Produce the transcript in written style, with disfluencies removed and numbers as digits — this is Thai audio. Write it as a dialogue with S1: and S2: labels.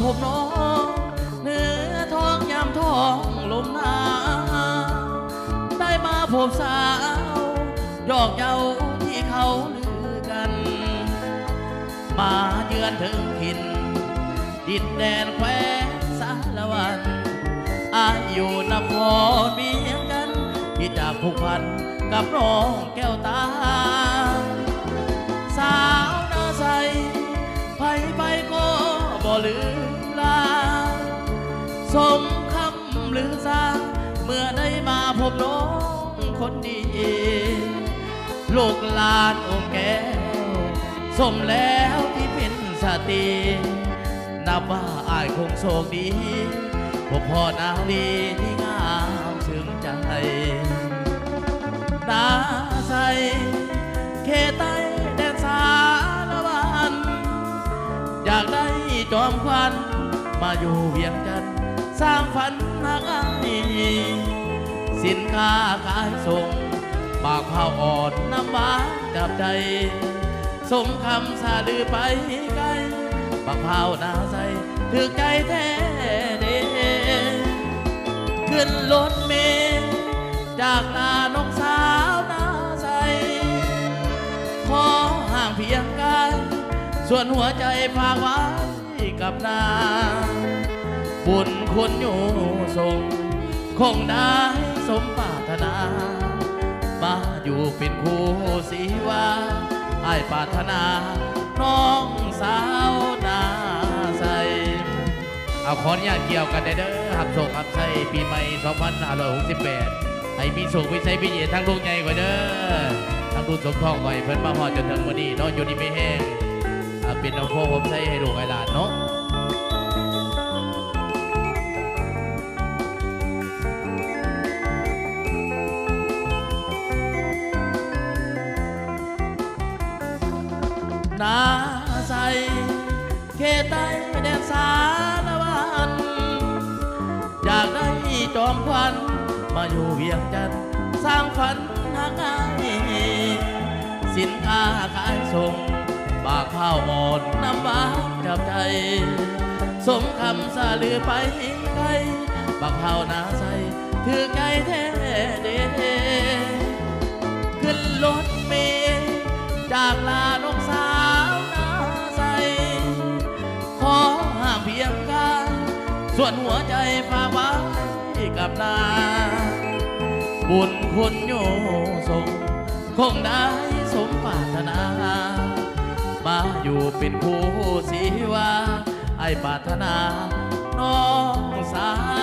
S1: พบน้องเนื้อท้องยามท้องลมหนาวได้มาพบสาวดอกเยาที่เขาลือกันมาเยือนถึงถิ่นดินแดนแคว้นสารวันอายุนครเบียงกันที่จากผูกพันกับน้องแก้วตาสาวนาใสไปก็บ่ลืมลาสมคำลือซาเมื่อได้มาพบน้องคนดีลูกหลานองค์แก้วสมแล้วที่เป็นสตรีนับว่าอายคงโชคดีพบพ่อนางดีที่งามซึ้งใจตาใสเขตใต้แดนสารวันอยากได้จอมควันมาอยู่เวียงจันทร์สร้างฝันหากอายสินค้าขายส่งปากเผาอ่อนน้ำหวานจับใจสมคำสาลือไปไกลปากเผาหน้าใสถือใจแท้เด้ขึ้นรถเมล์จากลานกสาวหน้าใสขอห่างเพียงกายส่วนหัวใจฝากไว้กับนาบุญคุณอยู่ส่งคงได้สมปรารถนามาอยู่เป็นคู่สีวาไอ้ปรารถนาน้องสาวนาใสเอาขออนุญาตเกี่ยวกันเด้อหับโศกหับใส่ปีใหม่2568ให้มีโศกวิสัยพิเศษทั้งลูกใหญ่กว่าเด้อทั้งดูสมทองไว้เพิ่นมาฮอดจนถึงวันนี้เนาะอยู่นี่ไม่แห้งเป็นน้องโฟผมใส่ให้ลูกให้หลานเนาะนาใสเขตใต้แดนสารวันอยากได้จอมควันมาอยู่เวียงจันทร์สร้างฝันหากอายสินค้าขายส่งปากข้าวอ่อนน้ำหวานจับใจสมคำสาลือไปไกลปากข้าวหน้าใสถือใจแท้เด้ขึ้นรถเมล์จากลานกสาวหน้าใสขอห่างเพียงกายส่วนหัวใจฝากไว้กับนาบุญคุณอยู่ส่งคงได้สมปรารถนามาอยู่เป็นคู่สีวาไอ้ปรารถนาน้องสาว